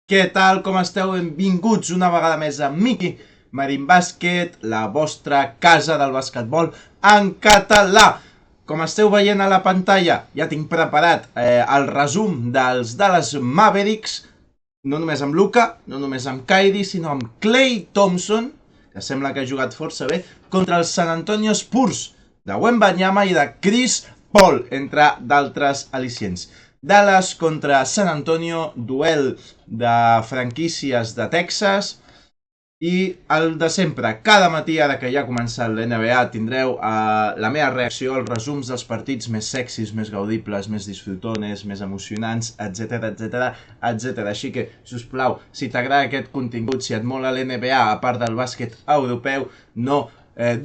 Què tal, com esteu? Benvinguts una vegada més a Miki Marín Bàsquet, la vostra casa del basquetbol en català. Com esteu veient a la pantalla, ja tinc preparat el resum dels Dallas Mavericks, no només amb Luka, no només amb Kyrie, sinó amb Klay Thompson, que sembla que ha jugat força bé, contra els San Antonio Spurs de Wembanyama i de Chris Paul, entre d'altres al·licients. Dallas contra San Antonio, duel de franquícies de Texas, i el de sempre, cada matí, ara que ja ha començat l'NBA, tindreu la meva reacció als resums dels partits més sexis, més gaudibles, més disfrutones, més emocionants, etc, etc, etc. Així que, si us plau, si t'agrada aquest contingut, si et mola l'NBA, a part del bàsquet europeu, no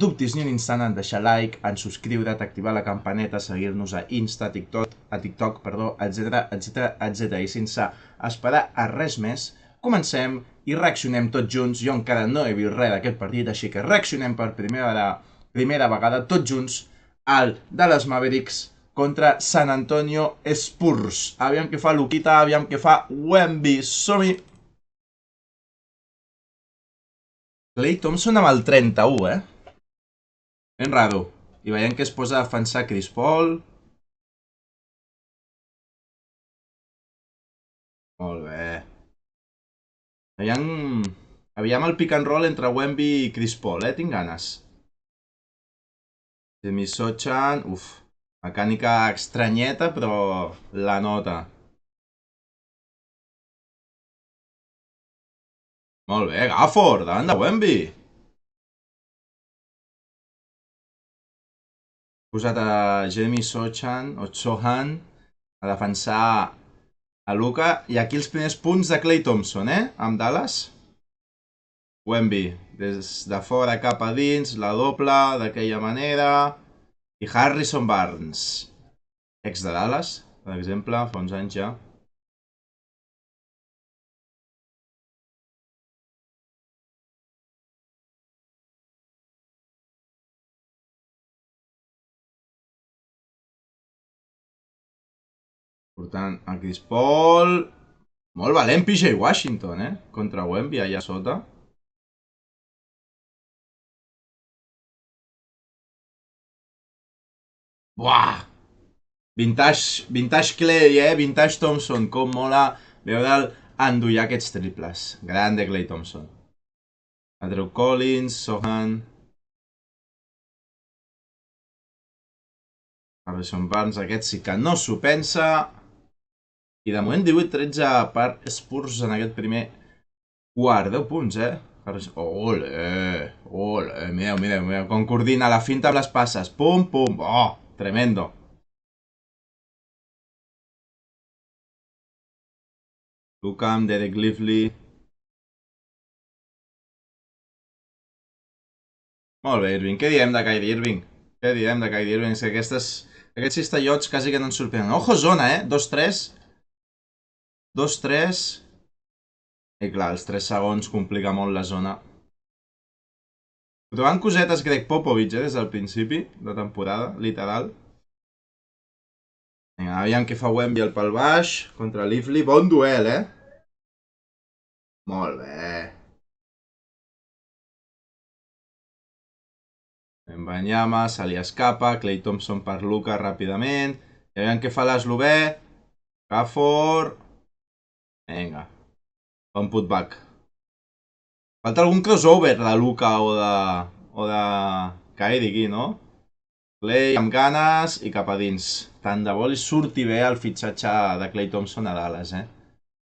dubtis ni un instant en deixar like, en subscriure't, activar la campaneta, seguir-nos a Insta, TikTok, etc, etc, etc. I sense esperar a res més, comencem i reaccionem tots junts. Jo encara no he vist res d'aquest partit, així que reaccionem per primera vegada tots junts al Dallas Mavericks contra San Antonio Spurs. Aviam què fa Luquita, aviam què fa Wemby. Som-hi! Klay Thompson amb el 31, Ben raro. I veiem que es posa a defensar Chris Paul. Molt bé. Aviam el pick and roll entre Wemby i Chris Paul, tinc ganes. Demi Sochan, mecànica estranyeta, però la nota. Molt bé, Gafford, davant de Wemby. Posat a Jeremy Sochan o Sohan a defensar a Luka. I aquí els primers punts de Klay Thompson, amb Dallas. Wemby, des de fora cap a dins, la doble d'aquella manera. I Harrison Barnes, ex de Dallas, per exemple, fa uns anys ja. Portant a Chris Paul. Molt valent PJ Washington, contra Wemby allà sota. Buah! Vintage Clay, Vintage Thompson. Com mola veure'l endollar aquests triples. Grande Clay Thompson. Andrew Collins, Sohan, Harrison Barnes, aquest sí que no s'ho pensa. I de moment 18-13 per Spurs en aquest primer quart. 10 punts, Ole, mireu, com coordina la finta amb les passes. Pum, pum, tremendo. Luka amb Derek Lively. Molt bé, Irving. Què diem de Kyrie Irving? Què diem de Kyrie Irving? És que aquests cistellots quasi que no ens sorprenen. Ojo zona, 2-3. 2-3. I clar, els 3 segons complica molt la zona. Trobant cosetes Greg Popovich, des del principi de temporada, literal. Vinga, aviam què fa Wemby al pal baix contra Lively. Bon duel, Molt bé. Wembanyama, se li escapa. Klay Thompson per Luka ràpidament. I aviam què fa l'eslovè. Gafford. Vinga. Bon putback. Falta algun crossover de Luka o de Kyrie aquí, no? Klay amb ganes i cap a dins. Tant de bo li surti bé el fitxatge de Klay Thompson a Dallas,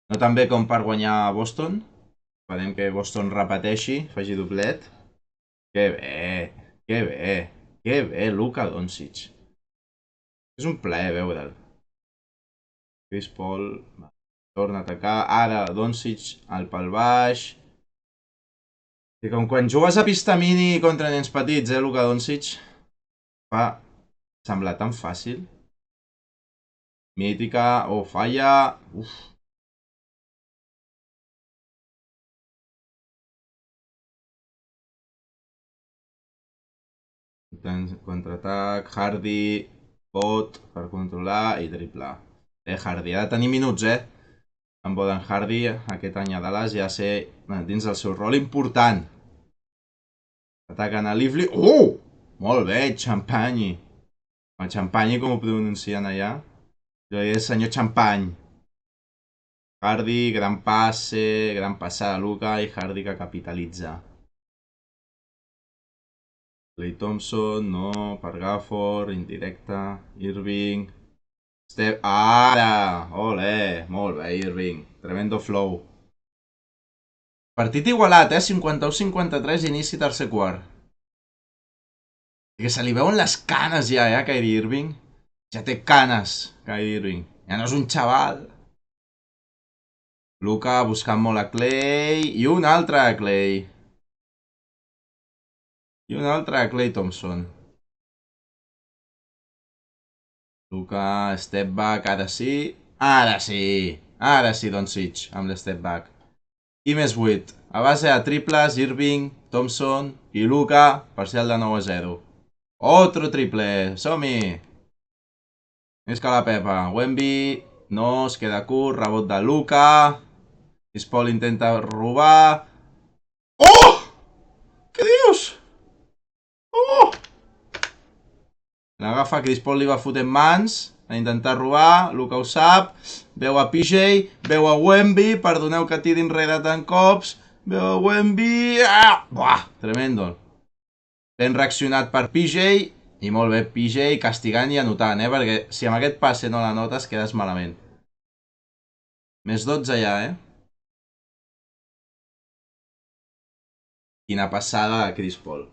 No tan bé com per guanyar a Boston. Esperem que Boston repeteixi, faci doblet. Que bé, Luka Doncic. És un plaer veure'l. Chris Paul torna a atacar. Ara Doncic al pal baix. I com quan jugues a pista mini contra nens petits, Luka Doncic, fa semblar tan fàcil. Mítica, falla. Contraatac, Hardy, pot per controlar i driblar. Hardy, ha de tenir minuts, En Boden Hardy aquest any a Dallas ja sé dins del seu rol important. Ataquen a Lively. Oh! Molt bé, Champagne. El Champagne, com ho pronuncien allà? Jo diré senyor Champagne. Hardy, gran passe, gran passada a Luka i Hardy que capitalitza. Klay Thompson, no, per Gafford, indirecta, Irving. Ara! Ole! Molt bé, Irving. Tremendo flow. Partit igualat, 51-53, inici tercer quart. Que se li veuen les canes ja, Kyrie Irving. Ja té canes, Kyrie Irving. Ja no és un xaval. Luka buscant molt a Klay. I un altre a Klay. I un altre a Klay Thompson. Luka, step back, ara sí. Ara sí. Ara sí, Doncic, amb l'step back. I més 8. A base de triples, Irving, Thompson i Luka, parcial de 9-0. Otro triple, som-hi! Més que la Pepa. Wemby, no, es queda curt, rebot de Luka. Chris Paul intenta robar. Oh! Què dius? Oh! L'agafa, Chris Paul li va fotent mans a intentar robar, Luka ho sap, veu a PJ, veu a Wemby, perdoneu que tiri enrere tant cops, veu a Wemby, buah, tremendo. Ben reaccionat per PJ, i molt bé PJ castigant i anotant, perquè si amb aquest passe no la notes quedes malament. Més 12 ja, Quina passada de Chris Paul.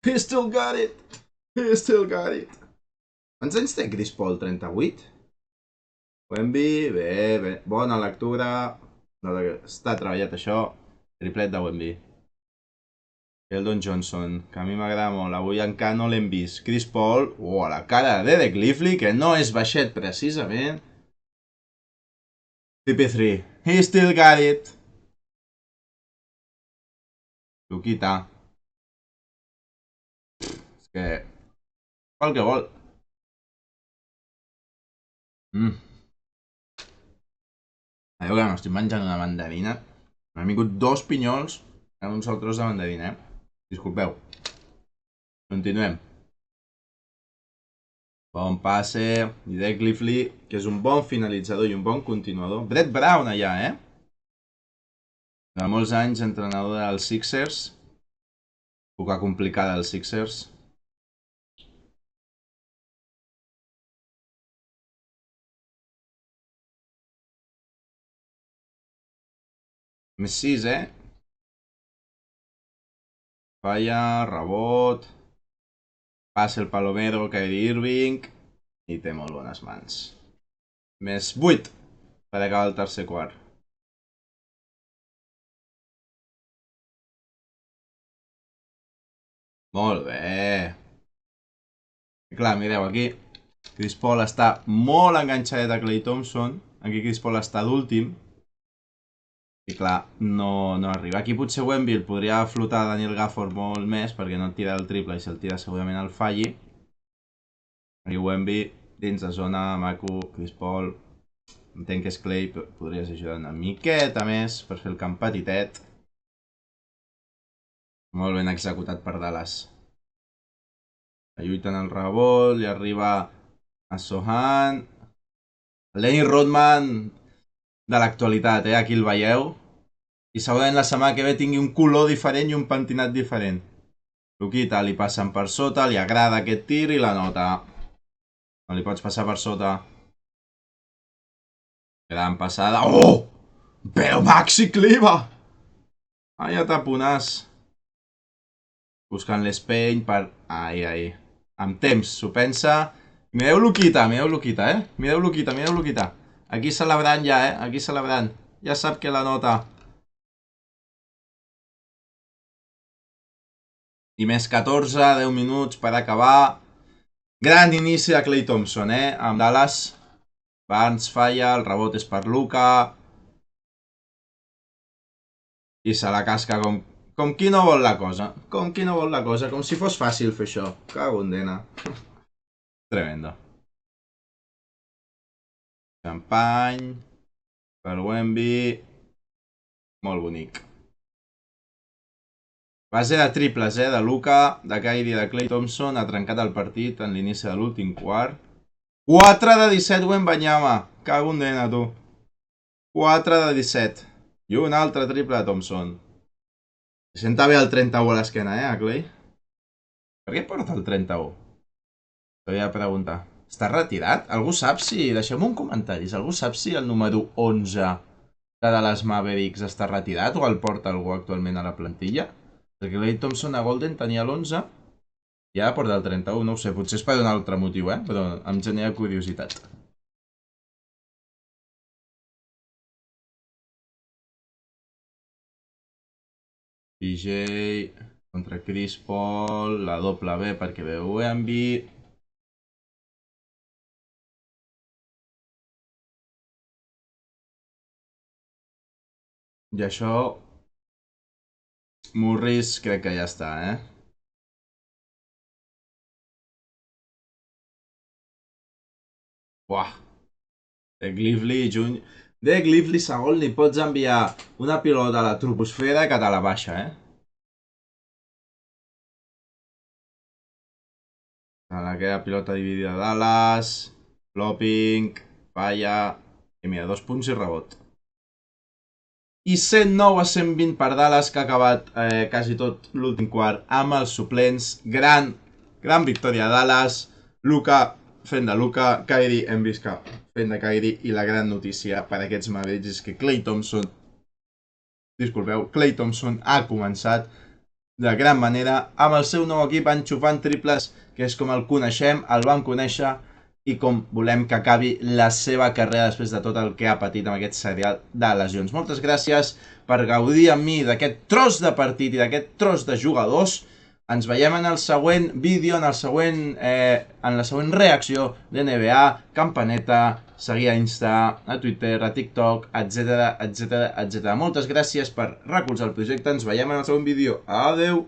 He still got it! He still got it! Quants anys té Chris Paul? 38? Wemby, bé. Bona lectura. Està treballat això. Triplet de Wemby. Keldon Johnson, que a mi m'agrada molt. Avui encara no l'hem vist. Chris Paul, a la cara de Derek Lively, que no és baixet precisament. CP3, he still got it. Luquita. És que... fa el que vol. Allò que m'estic menjant una mandarina. M'han vingut 2 pinyols en un sol tros de mandarina, Disculpeu. Continuem. Bon passe. I Derek Lively, que és un bon finalitzador i un bon continuador. Brett Brown allà, De molts anys entrenador dels Sixers. Època complicada dels Sixers. Més 6, Falla, rebot. Passa el Palomero, Kyrie Irving. I té molt bones mans. Més 8 per acabar el tercer quart. Molt bé. I clar, mireu, aquí Chris Paul està molt enganxadet a Klay Thompson. Aquí Chris Paul està d'últim. I clar, no arriba. Aquí potser Wemby el podria flotar Daniel Gafford molt més perquè no tira el triple i se'l tira segurament al falli. Aquí Wemby dins de zona, maco, Chris Paul. Entenc que és Klay, però podries ajudar una miqueta més per fer el camp petitet. Molt ben executat per Dallas. Lluita en el rebot, li arriba a Sohan. Lenny Rodman de l'actualitat, aquí el veieu. I segurament la setmana que ve tingui un color diferent i un pentinat diferent. Luquita li passen per sota, li agrada aquest tir i la nota. No li pots passar per sota. Gran passada. Oh! Però Maxi Cliva! Ai, taponàs. Buscant l'Spain per... Ai. Amb temps, s'ho pensa. Mireu Luquita, Mireu Luquita. Aquí celebrant ja, Aquí celebrant. Ja sap que la nota. I més 14, 10 minuts per acabar. Gran inici de Klay Thompson, amb Dallas. Barnes falla, el rebot és per Luka. I se la casca com qui no vol la cosa. Com si fos fàcil fer això. Cago en dena. Tremendo. Champagne. Per Wemby. Molt bonic. Base de triples, de Luka, de Kyrie, de Klay Thompson. Ha trencat el partit en l'inici de l'últim quart. 4 de 17 Wembanyama. Cago en dena, tu. 4 de 17. I un altre triple de Thompson. Se senta bé el 31 a l'esquena, a Klay? Per què porta el 31? T'havia de preguntar. Està retirat? Algú sap si... Deixem un comentari. Algú sap si el número 11 de Dallas Mavericks està retirat o el porta algú actualment a la plantilla? Perquè Klay Thompson a Golden tenia l'11 i ara porta el 31, no ho sé. Potser és per un altre motiu, però em genera curiositat. PJ contra Chris Paul, la doble B perquè ve Wemby. I això... Morris crec que ja està, Buah. Dec Lively segon li pots enviar una pilota a la troposfera que te la baixa, Aquella pilota dividida de Dallas, flopping, falla, i mira, 2 punts i rebot. I 109 a 120 per Dallas, que ha acabat quasi tot l'últim quart amb els suplents. Gran victòria de Dallas. Luka fent de Luka, Kyrie hem vist que fent de Kyrie, i la gran notícia per a aquests Mavericks és que Klay Thompson ha començat de gran manera amb el seu nou equip enxufant triples, que és com el coneixem, el vam conèixer i com volem que acabi la seva carrera després de tot el que ha patit amb aquest serial de lesions. Moltes gràcies per gaudir amb mi d'aquest tros de partit i d'aquest tros de jugadors. Ens veiem en el següent vídeo, en la següent reacció d'NBA, campaneta, seguir a Insta, a Twitter, a TikTok, etc. Moltes gràcies per recolzar el projecte. Ens veiem en el següent vídeo. Adeu!